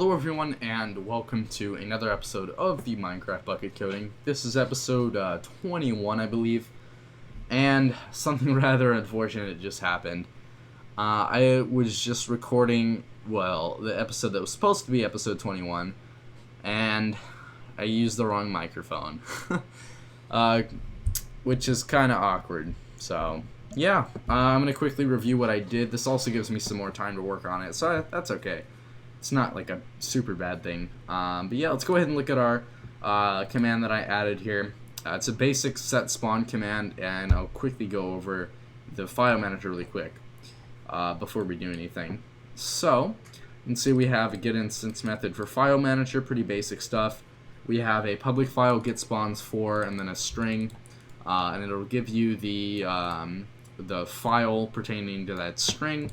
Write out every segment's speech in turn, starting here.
Hello everyone and welcome to another episode of the Minecraft Bucket Coding. This is episode 21 I believe, and something rather unfortunate just happened. I was just recording, the episode that was supposed to be episode 21, and I used the wrong microphone, which is kind of awkward. So yeah, I'm going to quickly review what I did. This also gives me some more time to work on it, so that's okay. It's not like a super bad thing. But yeah, let's go ahead and look at our command that I added here. It's a basic set spawn command, and I'll quickly go over the file manager really quick before we do anything. So, you can see we have a get instance method for file manager, pretty basic stuff. We have a public file get spawns for, and then a string, and it'll give you the file pertaining to that string.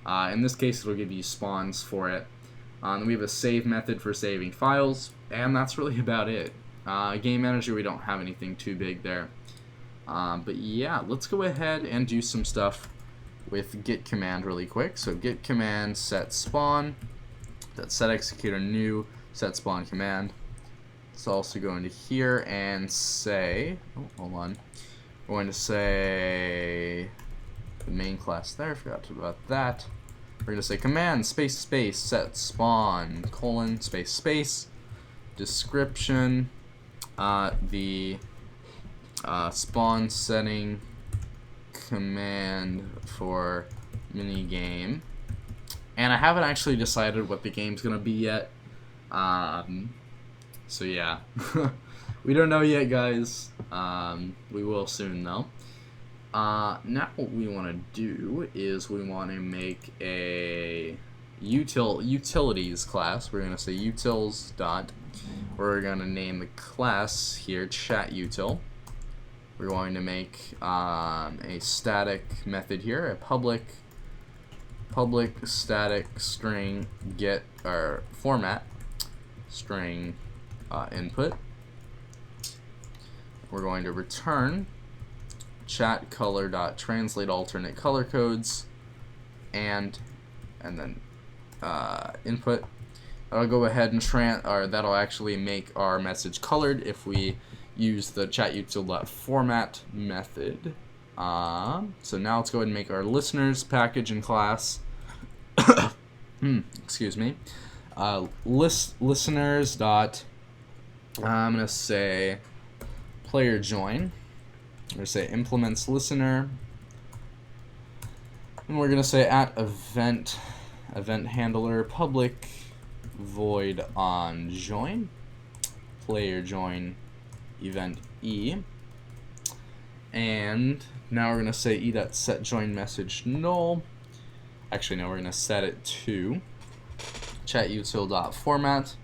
In this case, it'll give you spawns for it. Then we have a save method for saving files, and that's really about it. Game manager, we don't have anything too big there. But yeah, let's go ahead and do some stuff with get command really quick. So get command set spawn, that's set executor new set spawn command. Let's also go into here and say, hold on, we're going to say the main class there, I forgot about that. We're going to say command space space set spawn colon space space description, the spawn setting command for minigame, and I haven't actually decided what the game's going to be yet, so yeah. We don't know yet, guys. We will soon though. Now what we want to do is we want to make a utilities class. We're going to say utils dot. We're going to name the class here chat util. We're going to make a static method here, a public static string get or format string input. We're going to return chat color dot translate alternate color codes, and then input. I'll go ahead and that'll actually make our message colored if we use the chat util dot format method. So now let's go ahead and make our listeners package and class. Excuse me. Listeners dot. I'm gonna say player join. We're going to say implements listener, and we're going to say at event handler public void on join player join event e, and now we're going to say e.set join message null. Actually no, we're going to set it to chat util format,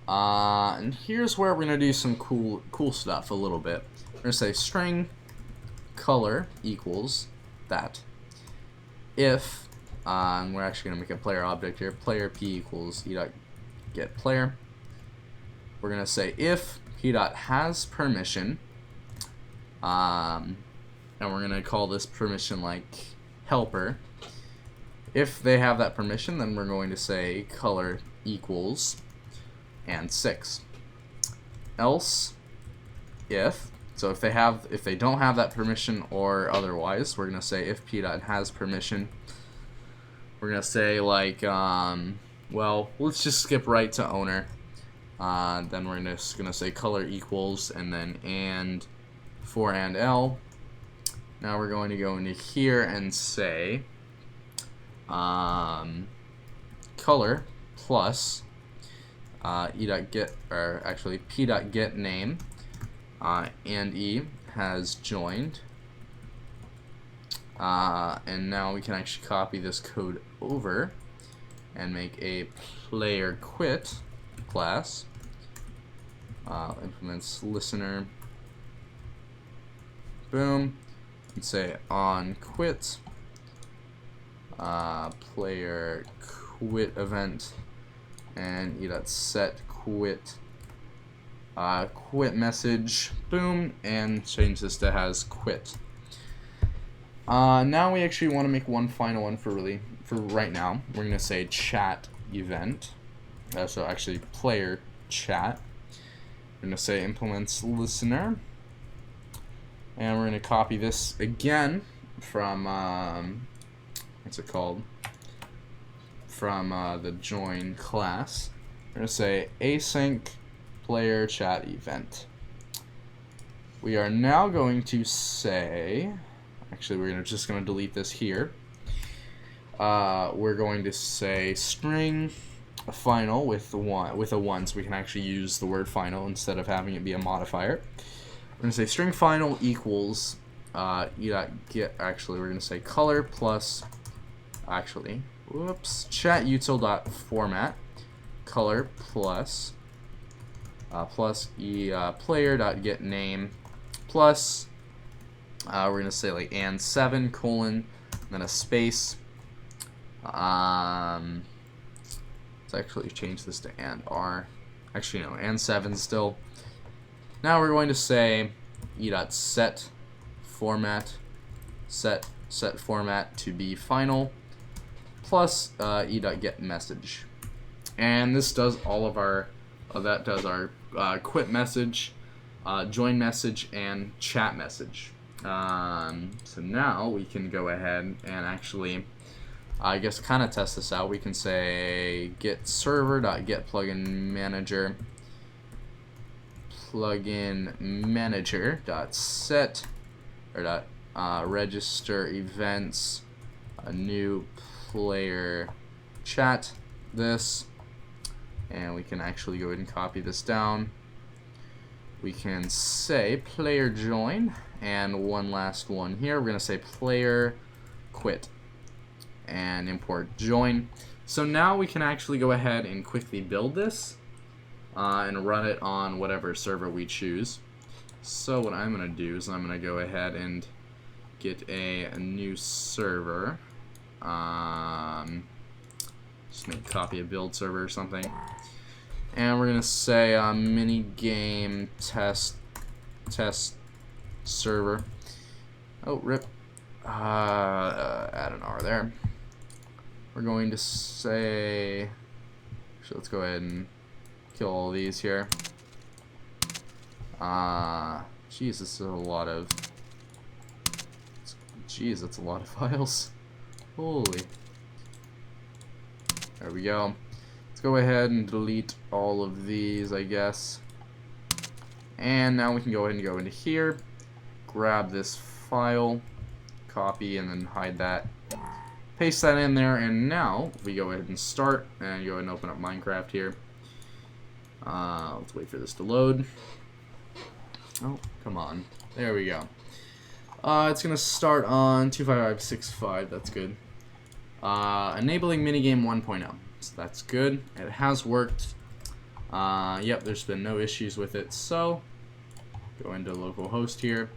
and here's where we're going to do some cool stuff a little bit. We're going to say string color equals that if, and we're actually going to make a player object here, player p equals e.get player. We're going to say if p.has permission, and we're going to call this permission like helper. If they have that permission, then we're going to say color equals and 6. Else, so if they don't have that permission or otherwise, we're gonna say if p.has permission. We're gonna say like well, let's just skip right to owner. Then we're just gonna say color equals and then and for and l. Now we're going to go into here and say color plus e.get, or actually p.get name. And e has joined, and now we can actually copy this code over and make a player quit class. Implements listener, boom, and say on quit player quit event, and e.set quit quit message, boom, and change this to has quit. Now we actually want to make one final one for right now. We're going to say chat event, So actually player chat. We're going to say implements listener. And we're going to copy this again from, what's it called? From the join class. We're going to say async player chat event. We are now going to say, actually we're just going to delete this here. We're going to say string final with a 1, so we can actually use the word final instead of having it be a modifier. We're going to say string final equals get, actually we're going to say color plus, actually, whoops, chat util.format color plus player.get name plus we're going to say like and7 colon then a space. Let's actually change this to and r. Actually, no, and7 still. Now we're going to say e.set format, set format to be final, plus e.get message. And this does all of our, that does our quit message, join message, and chat message. So now we can go ahead and actually, I guess, kind of test this out. We can say get server.get plugin manager dot set or dot register events a new player chat this, and we can actually go ahead and copy this down. We can say player join, and one last one here. We're gonna say player quit and import join. So now we can actually go ahead and quickly build this and run it on whatever server we choose. So what I'm going to do is I'm going to go ahead and get a new server. Just make a copy of build server or something. And we're going to say minigame test server. Oh, rip. Add an R there. We're going to say, so let's go ahead and kill all these here. Geez, this is a lot of, geez, that's a lot of files. Holy. There we go. Let's go ahead and delete all of these, I guess. And now we can go ahead and go into here, grab this file, copy, and then hide that. Paste that in there, and now we go ahead and start and go ahead and open up Minecraft here. Let's wait for this to load. Oh, come on. There we go. It's going to start on 25565. That's good. Enabling Minigame 1.0. So that's good. It has worked. Yep, there's been no issues with it. So, go into localhost here.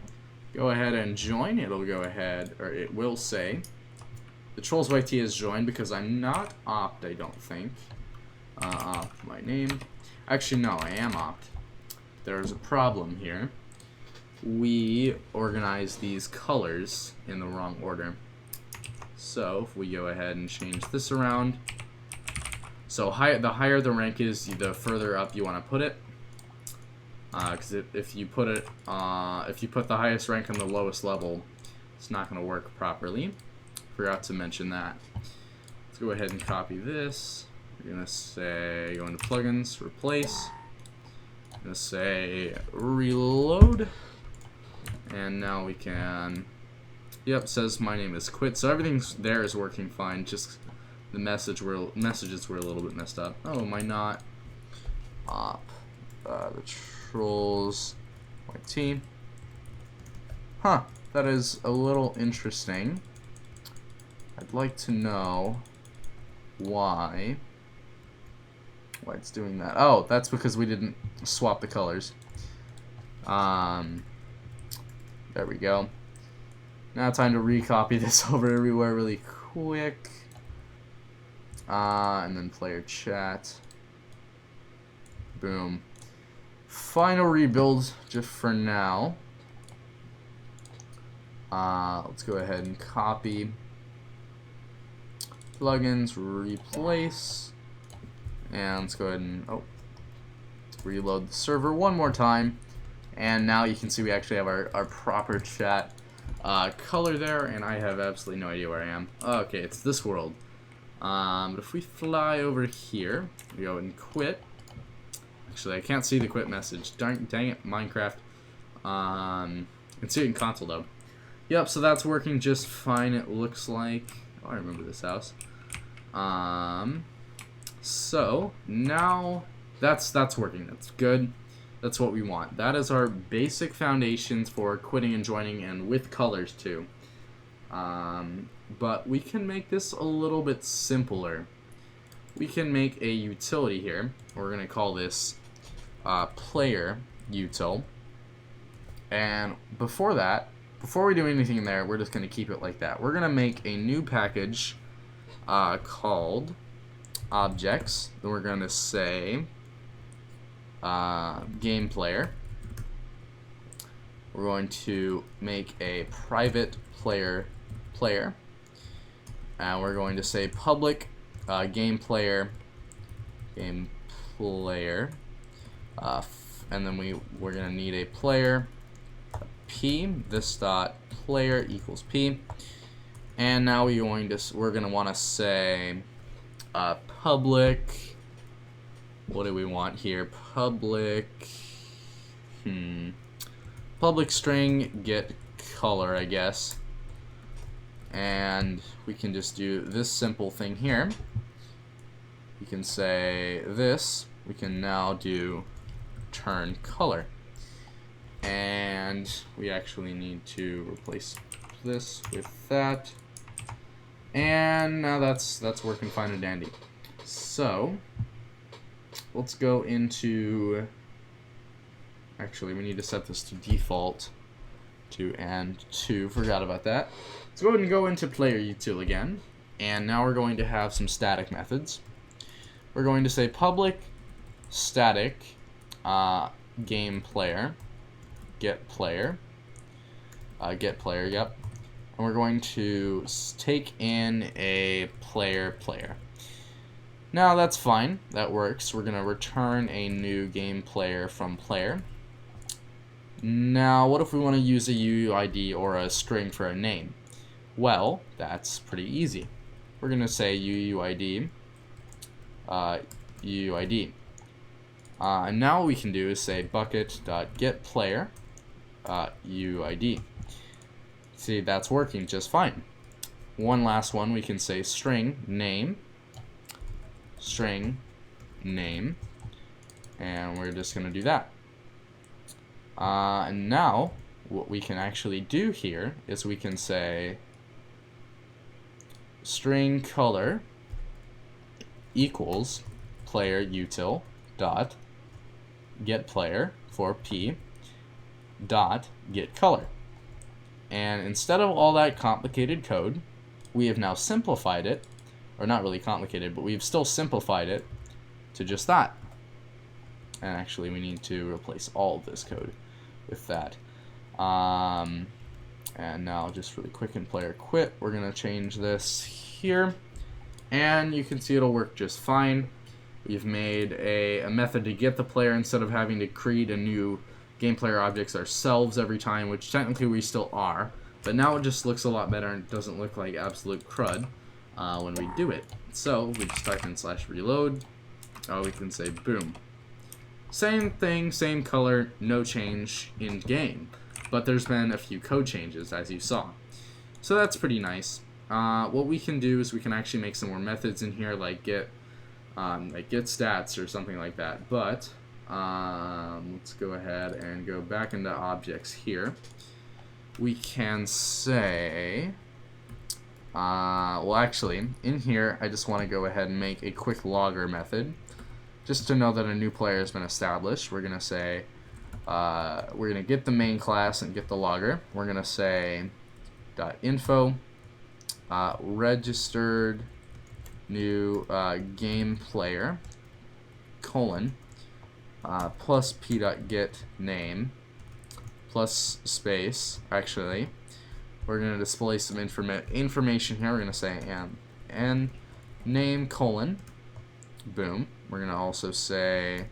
Go ahead and join. It'll go ahead, or it will say the Trollz YT is joined because I'm not opt, I don't think. Opt my name. Actually, no, I am opt. There's a problem here. We organize these colors in the wrong order. So, if we go ahead and change this around. So, the higher the rank is, the further up you want to put it. Because if you put the highest rank on the lowest level, it's not going to work properly. Forgot to mention that. Let's go ahead and copy this. We're going to say, go into plugins, replace. I'm going to say reload. And now we can, yep, it says my name is quit. So everything's there is working fine. Just the messages were a little bit messed up. Oh, am I not? The Trollz YT. Huh, that is a little interesting. I'd like to know why it's doing that. Oh, that's because we didn't swap the colors. There we go. Now time to recopy this over everywhere really quick. And then player chat. Boom. Final rebuild just for now. Let's go ahead and copy. Plugins, replace. And let's go ahead and reload the server one more time. And now you can see we actually have our proper chat color there, and I have absolutely no idea where I am. Okay, it's this world. But if we fly over here, we go and quit. Actually, I can't see the quit message. Dang it, Minecraft. You can see it in console though. Yep, so that's working just fine, it looks like. Oh, I remember this house. So now that's working. That's good. That's what we want. That is our basic foundations for quitting and joining, and with colors too. But we can make this a little bit simpler. We can make a utility here. We're gonna call this player util. And before we do anything in there, we're just gonna keep it like that. We're gonna make a new package called objects. Then we're gonna say game player. We're going to make a private player, and we're going to say public game player, and then we're gonna need a player p. This dot player equals p, and now we're gonna want to say public. What do we want here? Public string get color, I guess. And we can just do this simple thing here. We can say this. We can now do turn color. And we actually need to replace this with that. And now that's working fine and dandy. So let's go into, actually we need to set this to default to and to, forgot about that. Let's go ahead and go into player util again, and now we're going to have some static methods. We're going to say public static game player get player, yep, and we're going to take in a player. Now that's fine, that works. We're gonna return a new game player from player. Now what if we want to use a UUID or a string for a name? Well, that's pretty easy. We're gonna say UUID, and now what we can do is say bucket.getPlayer UUID. See, that's working just fine. One last one, we can say string name, and we're just gonna do that. And now what we can actually do here is we can say string color equals player util dot get player for p dot get color. And instead of all that complicated code, we have now simplified it, or not really complicated, but we've still simplified it to just that. And actually we need to replace all of this code with that. And now just really quick in player quit, we're gonna change this here, and you can see it'll work just fine. We've made a method to get the player instead of having to create a new game player objects ourselves every time, which technically we still are, but now it just looks a lot better and it doesn't look like absolute crud when we do it. So we just type in /reload. We can say boom. Same thing, same color, no change in game, but there's been a few code changes, as you saw. So that's pretty nice. What we can do is we can actually make some more methods in here, like get stats or something like that. But let's go ahead and go back into objects here. We can say, well, actually, in here, I just want to go ahead and make a quick logger method, just to know that a new player has been established. We're gonna say, we're gonna get the main class and get the logger. We're gonna say .info registered new game player colon plus p.get name plus space. Actually, we're gonna display some information here. We're gonna say n name colon boom. we're going to also say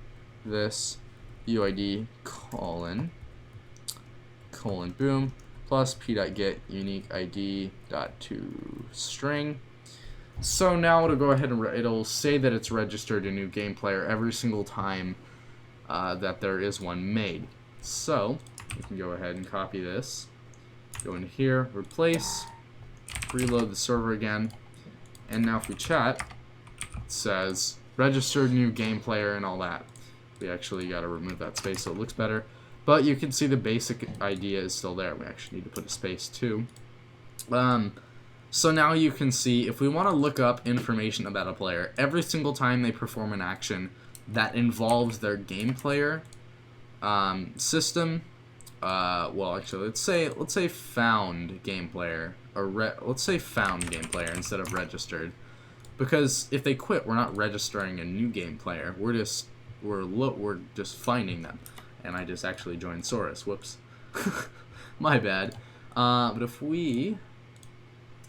this UID colon boom plus p.get unique ID dot to string. So now it'll go ahead and it'll say that it's registered a new game player every single time that there is one made. So we can go ahead and copy this, go into here, replace, reload the server again, and now if we chat, it says registered new game player and all that. We actually got to remove that space so it looks better, but you can see the basic idea is still there. We actually need to put a space too. So now you can see if we want to look up information about a player every single time they perform an action that involves their game player system. Well, actually, let's say found game player, or let's say found game player instead of registered, because if they quit, we're not registering a new game player. We're just finding them. And I just actually joined Saurus. Whoops, my bad. But if we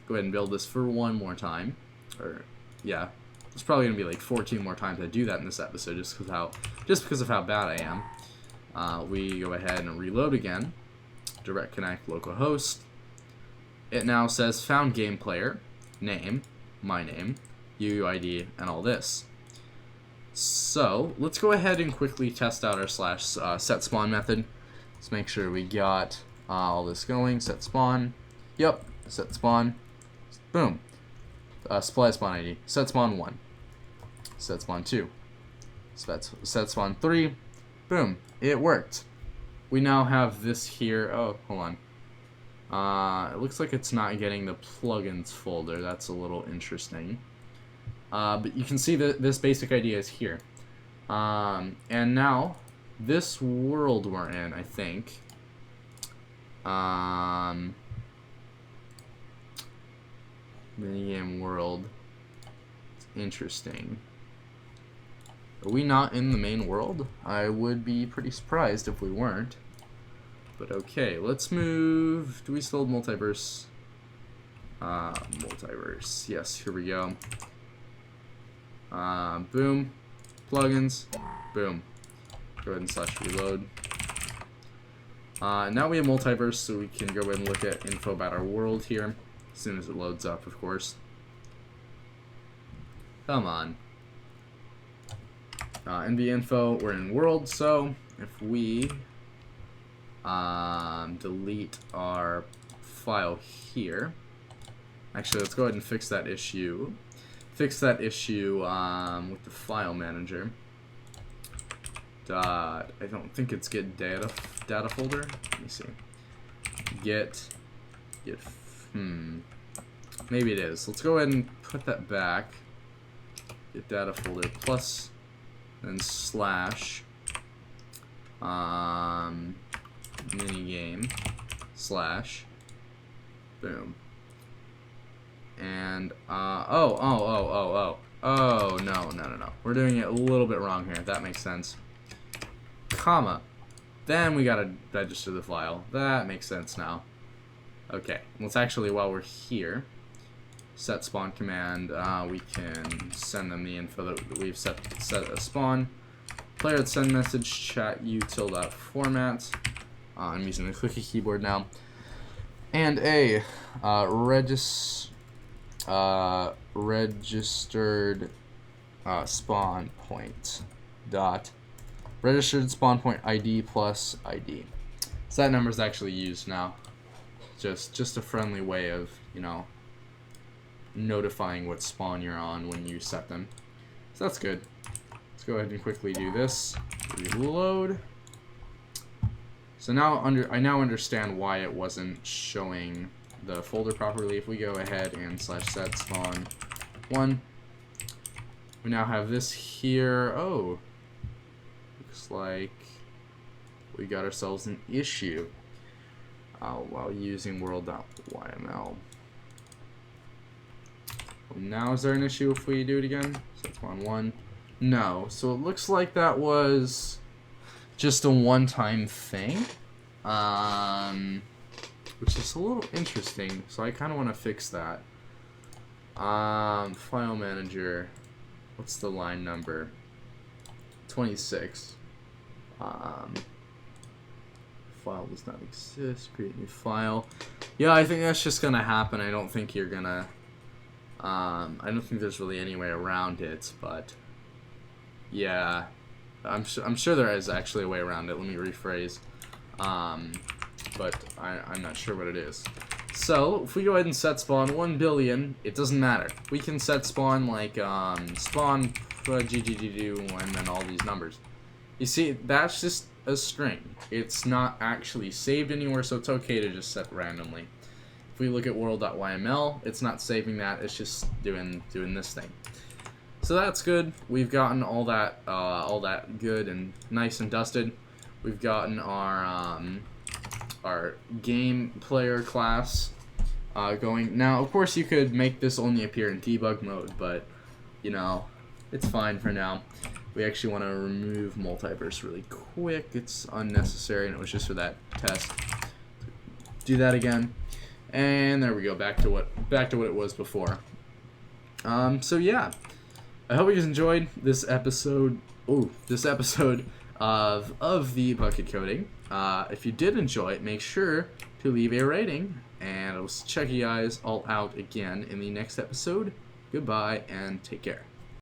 go ahead and build this for one more time, or yeah, it's probably gonna be like 14 more times I do that in this episode, just because of how bad I am. We go ahead and reload again, direct connect localhost. It now says found game player, name, my name, UUID, and all this. So let's go ahead and quickly test out our set spawn method. Let's make sure we got all this going. Set spawn, yep, set spawn, boom. Supply spawn ID, set spawn 1, set spawn 2, set spawn 3, boom, it worked. We now have this here. Oh, hold on. It looks like it's not getting the plugins folder. That's a little interesting. But you can see that this basic idea is here. And now, this world we're in, I think. Minigame world. It's interesting. Are we not in the main world? I would be pretty surprised if we weren't. But okay, let's move. Do we still have multiverse? Multiverse. Yes, here we go. Boom. Plugins. Boom. Go ahead and slash reload. Now we have multiverse, so we can go ahead and look at info about our world here. As soon as it loads up, of course. Come on. In the info, we're in world, so if we delete our file here. Actually, let's go ahead and fix that issue. Fix that issue with the file manager. I don't think it's get data folder. Let me see. Get maybe it is. Let's go ahead and put that back. Get data folder plus then slash minigame slash boom. And oh no. We're doing it a little bit wrong here. That makes sense. Comma. Then we gotta register the file. That makes sense now. Okay, let's actually, while we're here, set spawn command, we can send them the info that we've set a spawn. Player at send message chat util.format. I'm using the clicky keyboard now. And a registered spawn point dot registered spawn point ID plus ID. So that number is actually used now. Just a friendly way of, you know, notifying what spawn you're on when you set them. So that's good. Let's go ahead and quickly do this. Reload. So now I now understand why it wasn't showing the folder properly. If we go ahead and slash set spawn 1, we now have this here. Oh, looks like we got ourselves an issue while using world.yml. Now is there an issue if we do it again? Set spawn 1. No. So it looks like that was just a one-time thing, which is a little interesting. So I kind of want to fix that. File manager. What's the line number? 26. File does not exist. Create new file. Yeah, I think that's just gonna happen. I don't think you're gonna. I don't think there's really any way around it, but yeah, I'm sure there is actually a way around it. Let me rephrase. But I'm not sure what it is. So if we go ahead and set spawn 1 billion, it doesn't matter. We can set spawn like spawn and then all these numbers. You see, that's just a string. It's not actually saved anywhere, so it's okay to just set randomly. If we look at world.yml, it's not saving that. It's just doing this thing. So that's good. We've gotten all that good and nice and dusted. We've gotten our game player class going. Now, of course, you could make this only appear in debug mode, but you know, it's fine for now. We actually want to remove multiverse really quick. It's unnecessary, and it was just for that test. Do that again, and there we go. Back to what it was before. So yeah, I hope you guys enjoyed this episode. This episode of the Bukkit coding. If you did enjoy it, make sure to leave a rating, and I'll check you guys all out again in the next episode. Goodbye and take care.